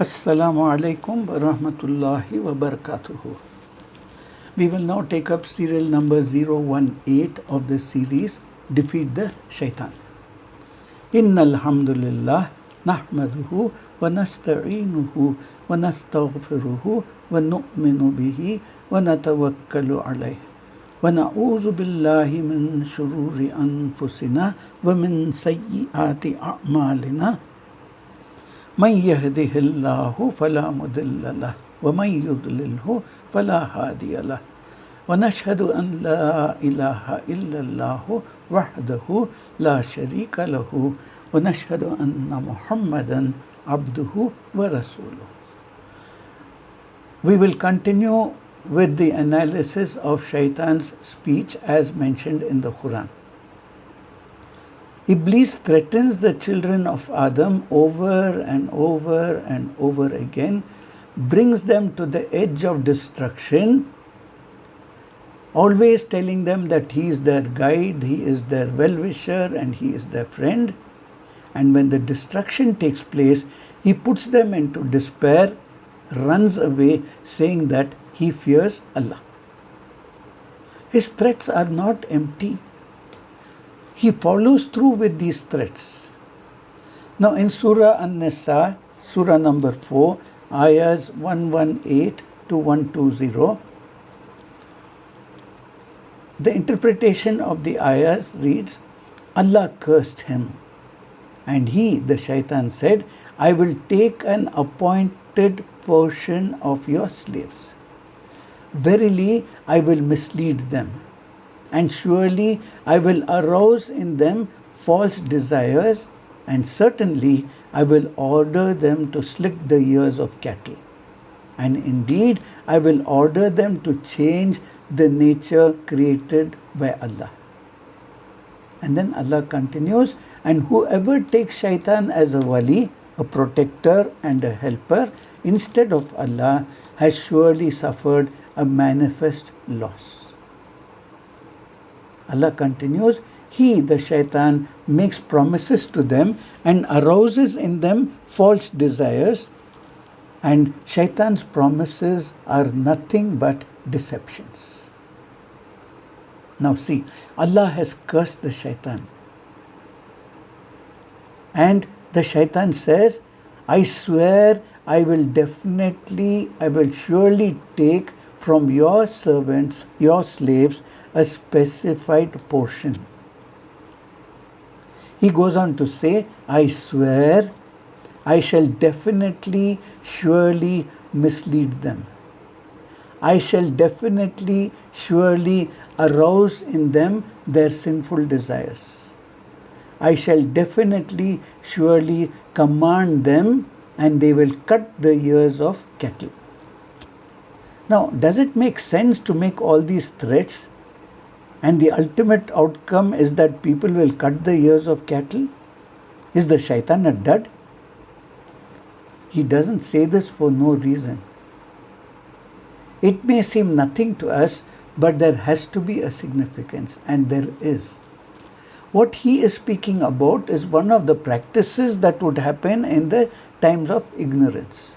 Assalamu alaikum wa rahmatullahi wa barakatuhu. We will now take up serial number 018 of the series Defeat the Shaitan. Innal hamdulillah nahmaduhu wa nasta'inuhu wa nastaghfiruhu wa nu'minu bihi wa natawakkalu alayhi wa na'udhu billahi min shururi anfusina wa min sayyiati a'malina. من يهده الله فلا مضل له ومن يضلله فلا هادي له ونشهد أن لا إله إلا الله وحده لا شريك له ونشهد أن محمدا عبده ورسوله. We will continue with the analysis of Shaitan's speech as mentioned in the Quran. Iblis threatens the children of Adam over and over and over again, brings them to the edge of destruction, always telling them that he is their guide, he is their well-wisher and he is their friend. And when the destruction takes place, he puts them into despair, runs away saying that he fears Allah. His threats are not empty. He follows through with these threats. Now in Surah An-Nisa, Surah number 4, ayahs 118 to 120, the interpretation of the ayahs reads, Allah cursed him, and he, the shaitan, said, I will take an appointed portion of your slaves. Verily, I will mislead them. And surely I will arouse in them false desires, and certainly I will order them to slit the ears of cattle. And indeed I will order them to change the nature created by Allah. And then Allah continues, and whoever takes shaitan as a wali, a protector and a helper, instead of Allah, has surely suffered a manifest loss. Allah continues, he, the shaitan, makes promises to them and arouses in them false desires, and shaitan's promises are nothing but deceptions. Now see, Allah has cursed the shaitan. And the shaitan says, I swear I will surely take from your servants, your slaves, a specified portion. He goes on to say, I swear I shall definitely, surely mislead them. I shall definitely, surely arouse in them their sinful desires. I shall definitely, surely command them, and they will cut the ears of cattle. Now, does it make sense to make all these threats and the ultimate outcome is that people will cut the ears of cattle? Is the shaitan a dud? He doesn't say this for no reason. It may seem nothing to us, but there has to be a significance, and there is. What he is speaking about is one of the practices that would happen in the times of ignorance.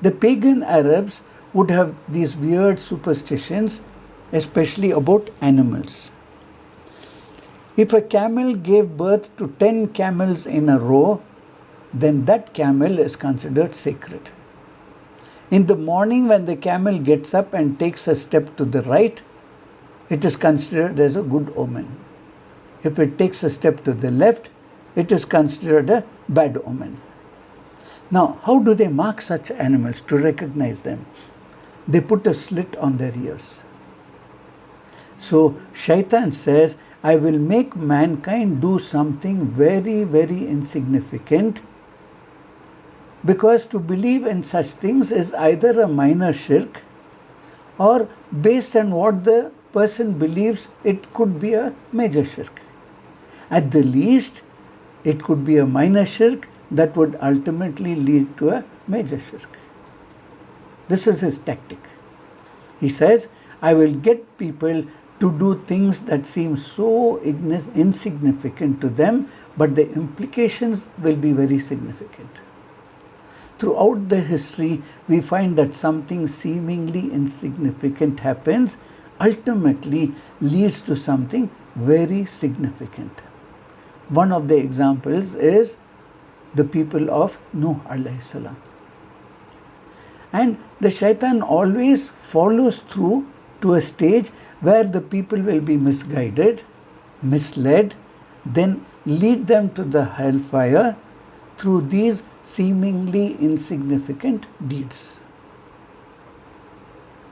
The pagan Arabs would have these weird superstitions, especially about animals. If a camel gave birth to 10 camels in a row, then that camel is considered sacred. In the morning when the camel gets up and takes a step to the right, it is considered as a good omen. If it takes a step to the left, it is considered a bad omen. Now, how do they mark such animals to recognize them? They put a slit on their ears. So shaitan says, I will make mankind do something very, very insignificant, because to believe in such things is either a minor shirk, or based on what the person believes, it could be a major shirk. At the least, it could be a minor shirk that would ultimately lead to a major shirk. This is his tactic. He says, I will get people to do things that seem so insignificant to them, but the implications will be very significant. throughout the history, we find that something seemingly insignificant happens, ultimately leads to something very significant. One of the examples is the people of Nuh alayhi salam. And the shaitan always follows through to a stage where the people will be misguided, misled, then lead them to the hellfire through these seemingly insignificant deeds.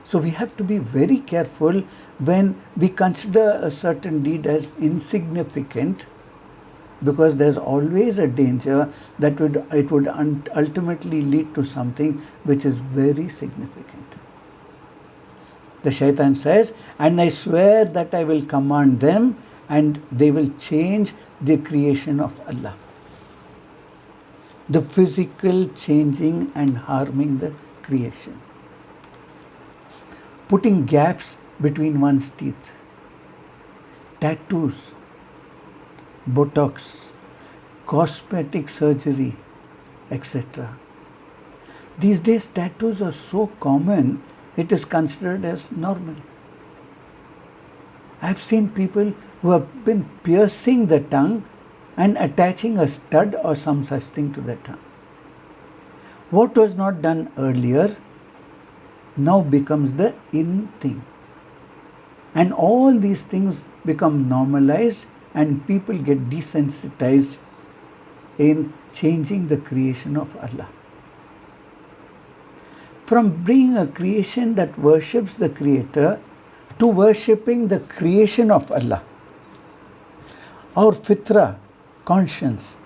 So we have to be very careful when we consider a certain deed as insignificant, because there's always a danger that it would ultimately lead to something which is very significant. The shaitan says, and I swear that I will command them and they will change the creation of Allah. The physical changing and harming the creation. Putting gaps between one's teeth. Tattoos. Botox, cosmetic surgery, etc. These days tattoos are so common, it is considered as normal. I have seen people who have been piercing the tongue and attaching a stud or some such thing to the tongue. What was not done earlier now becomes the in thing. And all these things become normalized, and people get desensitized in changing the creation of Allah. From being a creation that worships the Creator to worshipping the creation of Allah. Our fitra, conscience,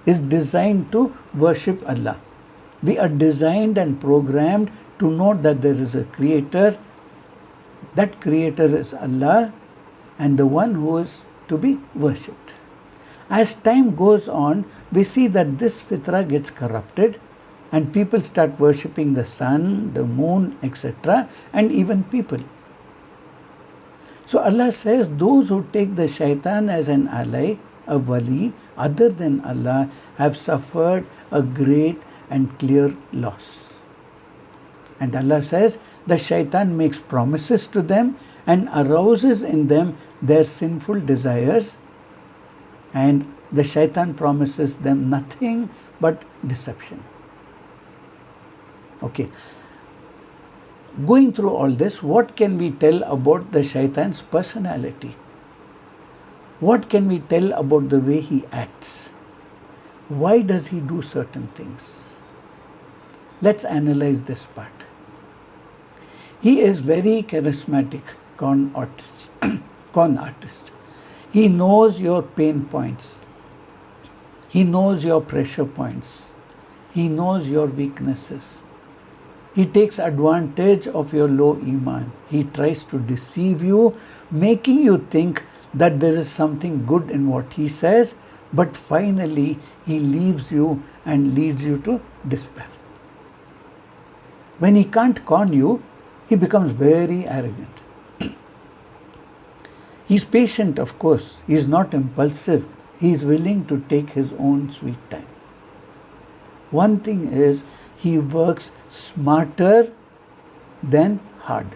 is designed to worship Allah. We are designed and programmed to know that there is a Creator. That Creator is Allah, and the one who is to be worshipped. As time goes on, we see that this fitra gets corrupted and people start worshipping the sun, the moon, etc., and even people. So Allah says those who take the shaitan as an ally, a wali, other than Allah, have suffered a great and clear loss. And Allah says the shaitan makes promises to them and arouses in them their sinful desires, and the shaitan promises them nothing but deception. Okay. Going through all this, what can we tell about the shaitan's personality? What can we tell about the way he acts? Why does he do certain things? Let's analyze this part. He is very charismatic con artist. He knows your pain points. He knows your pressure points. He knows your weaknesses. He takes advantage of your low iman. He tries to deceive you, making you think that there is something good in what he says, but finally he leaves you and leads you to despair. When he can't con you, he becomes very arrogant. He's patient, of course. He's not impulsive. He's willing to take his own sweet time. One thing is, he works smarter than hard.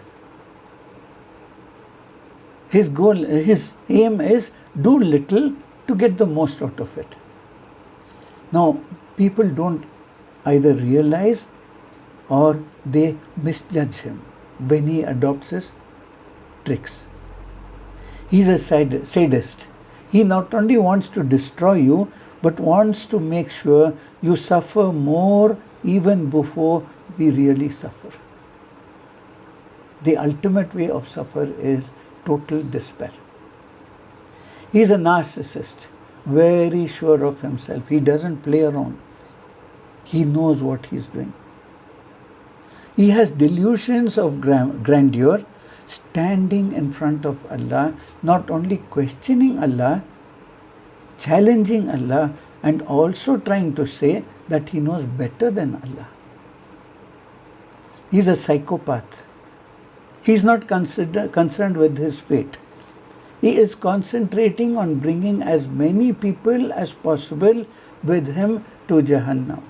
His goal, his aim is do little to get the most out of it. Now, people don't either realize or they misjudge him when he adopts his tricks. He's a sadist. He not only wants to destroy you, but wants to make sure you suffer more even before we really suffer. The ultimate way of suffer is total despair. He's a narcissist, very sure of himself. He doesn't play around. He knows what he's doing. He has delusions of grandeur, standing in front of Allah, not only questioning Allah, challenging Allah, and also trying to say that he knows better than Allah. He's a psychopath. He's not concerned with his fate. He is concentrating on bringing as many people as possible with him to Jahannam.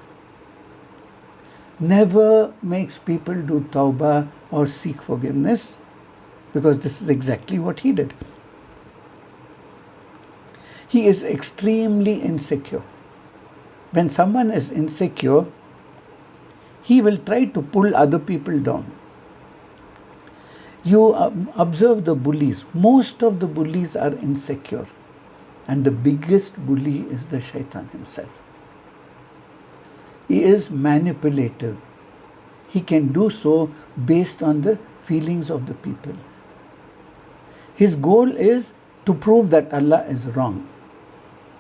never makes people do tawbah or seek forgiveness, because this is exactly what he did. He is extremely insecure. When someone is insecure, he will try to pull other people down. You observe the bullies. Most of the bullies are insecure. And the biggest bully is the shaitan himself. He is manipulative. He can do so based on the feelings of the people. His goal is to prove that Allah is wrong,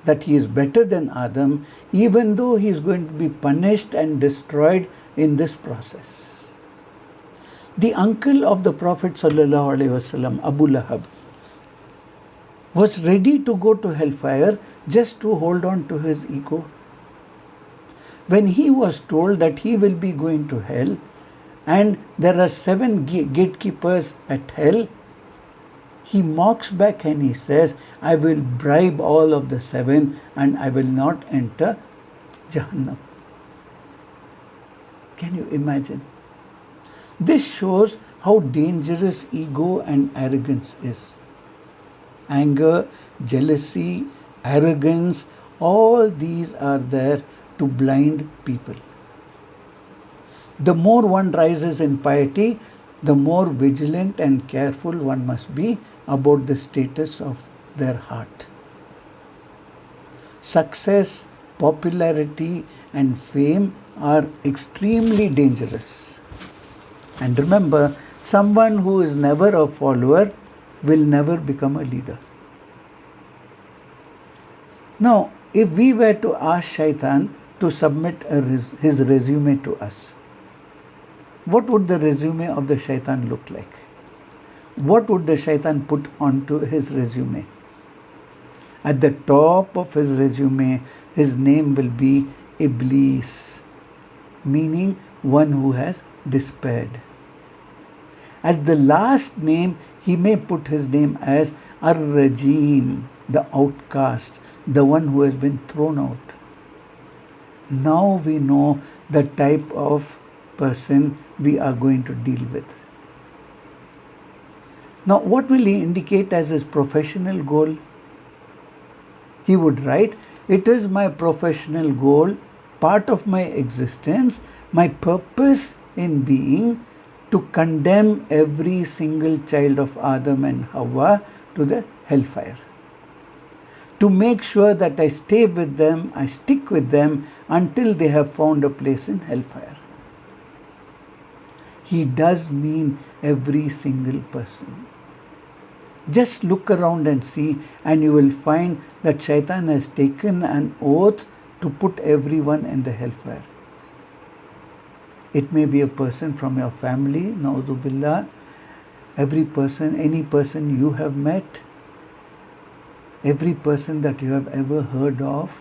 that he is better than Adam, even though he is going to be punished and destroyed in this process. The uncle of the Prophet ﷺ, Abu Lahab, was ready to go to hellfire just to hold on to his ego. When he was told that he will be going to hell and there are 7 gatekeepers at hell, he mocks back and he says, I will bribe all of the 7 and I will not enter Jahannam. Can you imagine? This shows how dangerous ego and arrogance is. Anger, jealousy, arrogance, all these are there to blind people. The more one rises in piety, the more vigilant and careful one must be about the status of their heart. Success, popularity, and fame are extremely dangerous. And remember, someone who is never a follower will never become a leader. Now, if we were to ask Shaitan to submit his resume to us, what would the resume of the Shaitan look like? What would the Shaitan put onto his resume? At the top of his resume, his name will be Iblis, meaning one who has despaired. As the last name, he may put his name as Ar-Rajim, the outcast, the one who has been thrown out. Now we know the type of person we are going to deal with. Now, what will he indicate as his professional goal? He would write, it is my professional goal, part of my existence, my purpose in being, to condemn every single child of Adam and Hawa to the hellfire. To make sure that I stay with them, I stick with them until they have found a place in hellfire. He does mean every single person. Just look around and see, and you will find that Shaitan has taken an oath to put everyone in the hellfire. It may be a person from your family, na'udhu billah, every person, any person you have met, every person that you have ever heard of,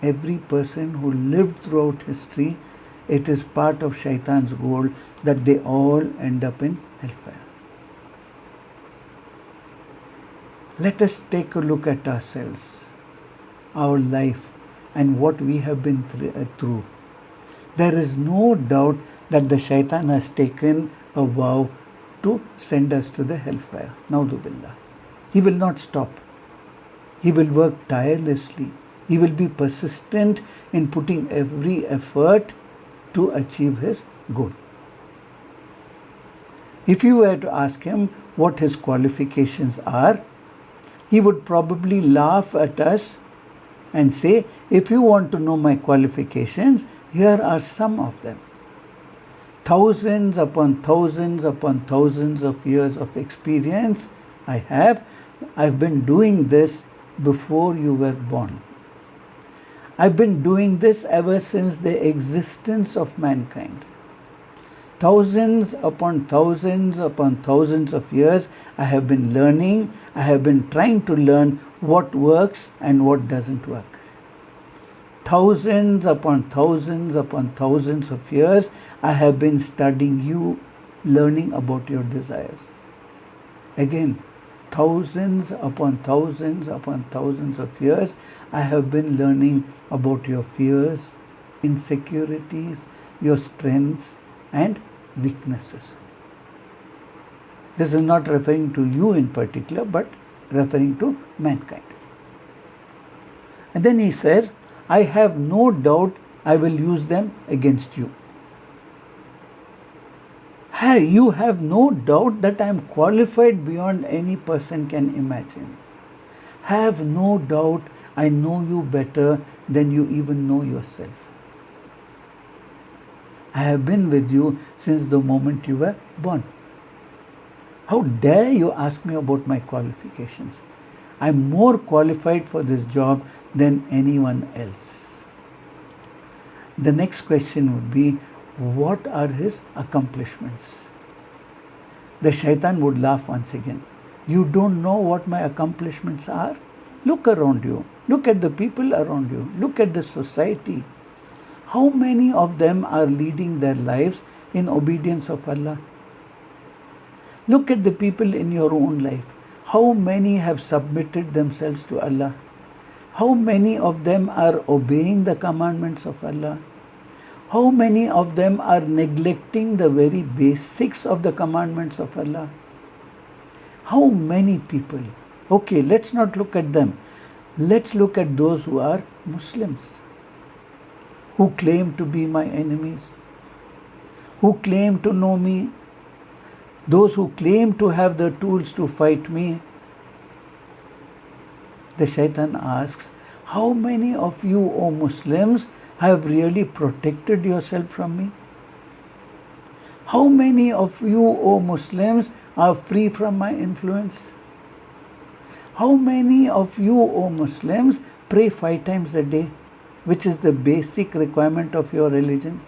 every person who lived throughout history. It is part of Shaitan's goal that they all end up in hellfire. Let us take a look at ourselves, our life, and what we have been through. There is no doubt that the Shaitan has taken a vow to send us to the hellfire. Na'udhu billah. He will not stop. He will work tirelessly. He will be persistent in putting every effort to achieve his goal. If you were to ask him what his qualifications are, he would probably laugh at us and say, if you want to know my qualifications, here are some of them. Thousands upon thousands upon thousands of years of experience I have. I've been doing this before you were born. I've been doing this ever since the existence of mankind. Thousands upon thousands upon thousands of years I have been learning, I have been trying to learn what works and what doesn't work. Thousands upon thousands upon thousands of years I have been studying you, learning about your desires. Again, thousands upon thousands upon thousands of years I have been learning about your fears, insecurities, your strengths and weaknesses. This is not referring to you in particular, but referring to mankind. And then he says, I have no doubt I will use them against you. Hey, you have no doubt that I am qualified beyond any person can imagine. Have no doubt I know you better than you even know yourself. I have been with you since the moment you were born. How dare you ask me about my qualifications? I am more qualified for this job than anyone else. The next question would be, what are his accomplishments? The shaitan would laugh once again. You don't know what my accomplishments are? Look around you. Look at the people around you. Look at the society. How many of them are leading their lives in obedience of Allah? Look at the people in your own life. How many have submitted themselves to Allah? How many of them are obeying the commandments of Allah? How many of them are neglecting the very basics of the commandments of Allah? How many people? Okay, let's not look at them. Let's look at those who are Muslims, who claim to be my enemies, who claim to know me, those who claim to have the tools to fight me. The shaitan asks, how many of you, O Muslims, have really protected yourself from me? How many of you, O Muslims, are free from my influence? How many of you, O Muslims, pray 5 times a day, which is the basic requirement of your religion?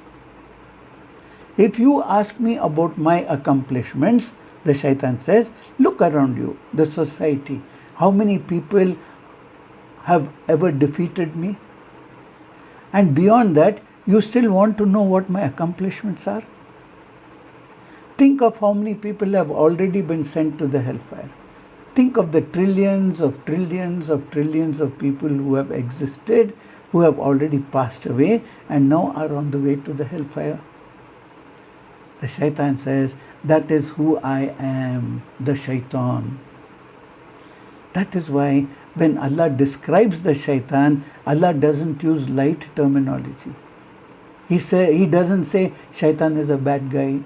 If you ask me about my accomplishments, the shaitan says, look around you, the society. How many people have ever defeated me? And beyond that, you still want to know what my accomplishments are? Think of how many people have already been sent to the hellfire. Think of the trillions of people who have existed, who have already passed away and now are on the way to the hellfire. The shaitan says, that is who I am, the shaitan. That is why when Allah describes the shaitan, Allah doesn't use light terminology. He doesn't say shaitan is a bad guy,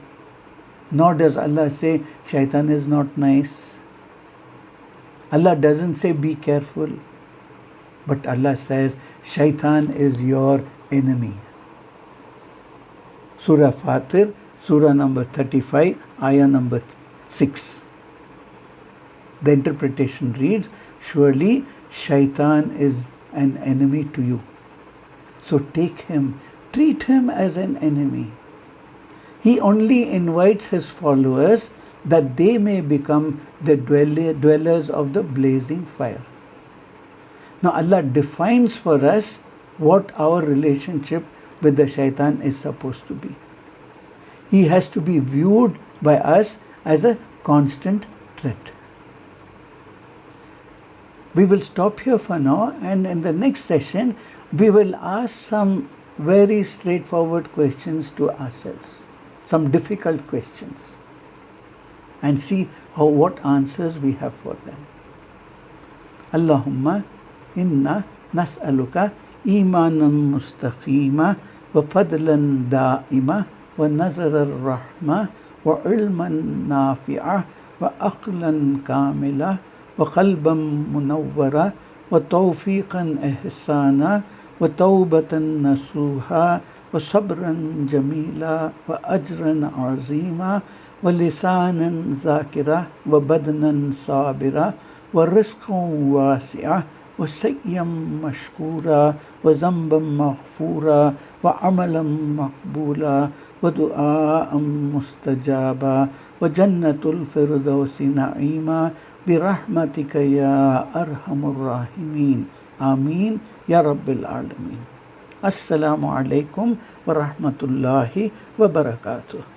nor does Allah say shaitan is not nice. Allah doesn't say be careful, but Allah says shaitan is your enemy. Surah Fatir, Surah number 35, Ayah number 6. The interpretation reads, surely shaitan is an enemy to you. So take him, treat him as an enemy. He only invites his followers that they may become the dwellers of the blazing fire. Now Allah defines for us what our relationship with the shaitan is supposed to be. He has to be viewed by us as a constant threat. We will stop here for now, and in the next session we will ask some very straightforward questions to ourselves, some difficult questions, and see what answers we have for them. Allahumma inna nas'aluka imanan mustaqima wa fadlan da'ima wa nazar ar-rahma wa ilman nafi'ah wa aqlan kamila wa qalban munawwara wa tawfiqan ihsana wa tawbatan nasuha wa sabran jamila wa ajran azima wa lisanan zakira wa badnan sabira wa rizqan wasi'ah wa sayyam mashkura wa zamban maghfura wa amalan maqbula wa du'aan mustajaba wa jannatul firdausi na'ima birahmatika ya arhamur rahimin. Ameen ya Rabbil Alameen. Assalamu alaikum wa rahmatullahi wa barakatuh.